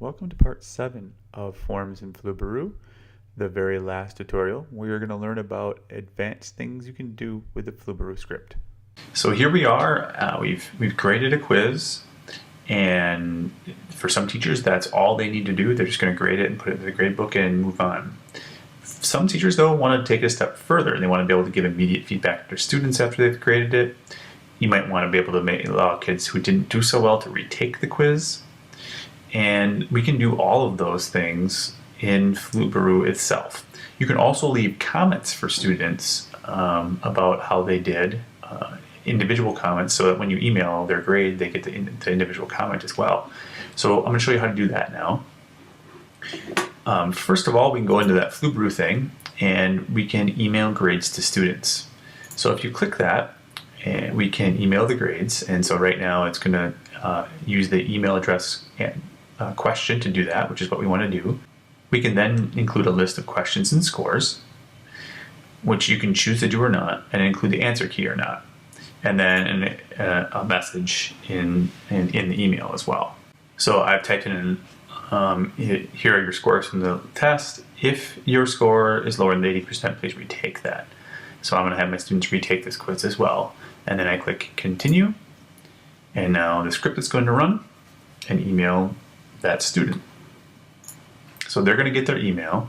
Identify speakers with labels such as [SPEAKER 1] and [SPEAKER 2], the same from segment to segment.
[SPEAKER 1] Welcome to part 7 of Forms in Flubaroo, the very last tutorial. We are going to learn about advanced things you can do with the Flubaroo script. So here we are, we've graded a quiz, and for some teachers that's all they need to do. They're just going to grade it and put it in the grade book and move on. Some teachers though want to take it a step further. They want to be able to give immediate feedback to their students after they've graded it. You might want to be able to allow kids who didn't do so well to retake the quiz. And we can do all of those things in Flubaroo itself. You can also leave comments for students about how they did, individual comments, so that when you email their grade, they get the individual comment as well. So I'm going to show you how to do that now. First of all, we can go into that Flubaroo thing, and we can email grades to students. So if you click that, and we can email the grades, and so right now it's going to use the email address and question to do that, which is what we want to do. We can then include a list of questions and scores, which you can choose to do or not, and include the answer key or not, and then a message in the email as well. So I've typed in here are your scores from the test. If your score is lower than 80%, please retake that. So I'm going to have my students retake this quiz as well, and then I click continue, and now the script is going to run and email that student. So they're going to get their email,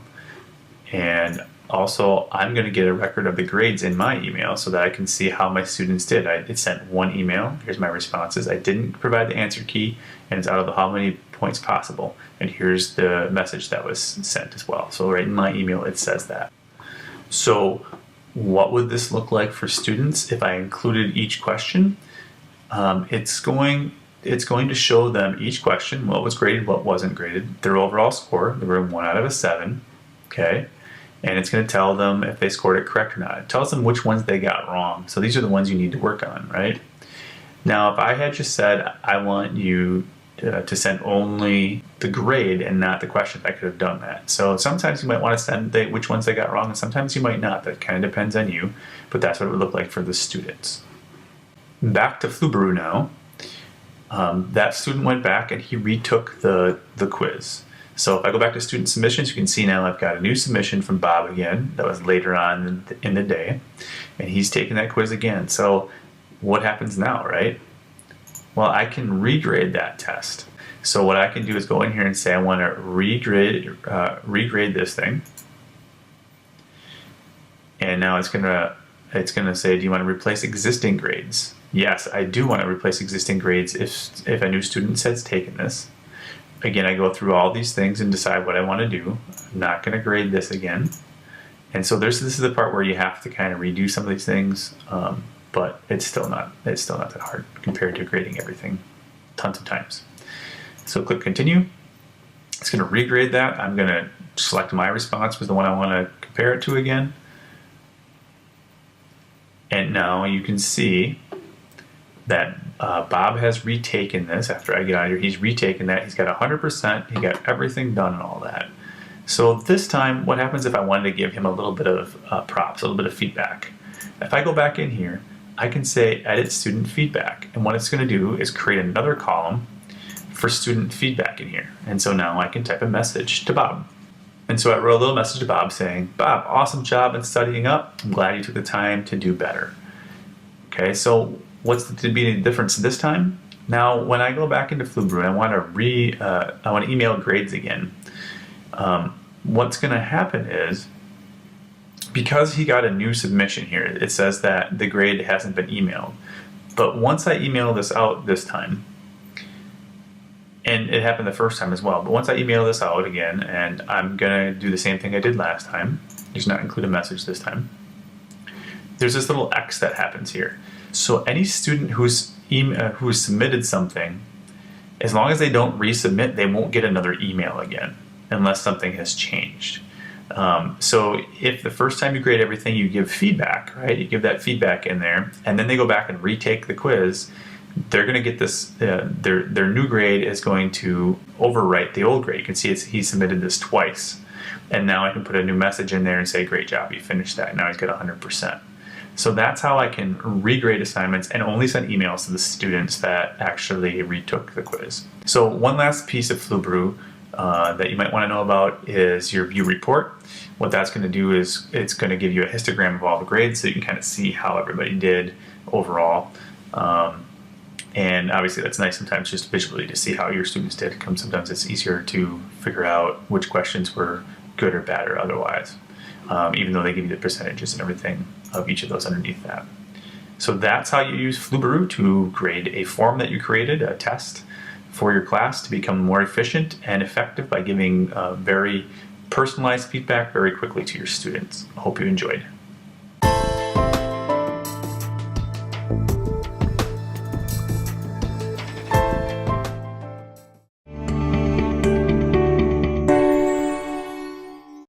[SPEAKER 1] and also I'm going to get a record of the grades in my email so that I can see how my students did. It sent one email. Here's my responses. I didn't provide the answer key, and it's out of how many points possible. And here's the message that was sent as well. So right in my email it says that. So what would this look like for students if I included each question? It's going to show them each question, what was graded, what wasn't graded, their overall score. They were 1 out of 7, okay? And it's going to tell them if they scored it correct or not. It tells them which ones they got wrong. So these are the ones you need to work on, right? Now, if I had just said, I want you to send only the grade and not the question, I could have done that. So sometimes you might want to send which ones they got wrong, and sometimes you might not. That kind of depends on you, but that's what it would look like for the students. Back to Flubaroo now. That student went back and he retook the quiz. So if I go back to student submissions, you can see now I've got a new submission from Bob again. That was later on in the day, and he's taking that quiz again. So what happens now, right? Well, I can regrade that test. So what I can do is go in here and say I want to regrade this thing, and now it's gonna say, do you want to replace existing grades? Yes, I do want to replace existing grades if a new student has taken this. Again, I go through all these things and decide what I want to do. I'm not going to grade this again. And so this is the part where you have to kind of redo some of these things, but it's still not that hard compared to grading everything tons of times. So click continue. It's going to regrade that. I'm going to select my response was the one I want to compare it to again. And now you can see that Bob has retaken this. After I get out of here, he's retaken that. He's got 100%. He got everything done and all that. So this time, what happens if I wanted to give him a little bit of props, a little bit of feedback? If I go back in here, I can say edit student feedback. And what it's going to do is create another column for student feedback in here. And so now I can type a message to Bob. And so I wrote a little message to Bob saying, Bob, awesome job in studying up. I'm glad you took the time to do better. Okay, so what's to be the difference this time? Now, when I go back into Flubaroo, I want to email grades again. What's going to happen is, because he got a new submission here, it says that the grade hasn't been emailed. But once I email this out this time, and it happened the first time as well, but once I email this out again, and I'm going to do the same thing I did last time, just not include a message this time, there's this little X that happens here. So any student who's submitted something, as long as they don't resubmit, they won't get another email again unless something has changed. So if the first time you grade everything, you give feedback, right? You give that feedback in there, and then they go back and retake the quiz, they're going to get this, their new grade is going to overwrite the old grade. You can see he submitted this twice. And now I can put a new message in there and say, great job, you finished that. Now he's got 100%. So that's how I can regrade assignments and only send emails to the students that actually retook the quiz. So one last piece of Flubaroo that you might want to know about is your view report. What that's going to do is it's going to give you a histogram of all the grades so you can kind of see how everybody did overall. And obviously that's nice sometimes just visually to see how your students did. Sometimes it's easier to figure out which questions were good or bad or otherwise, even though they give you the percentages and everything of each of those underneath that. So that's how you use Flubaroo to grade a form that you created, a test for your class, to become more efficient and effective by giving very personalized feedback very quickly to your students. I hope you enjoyed.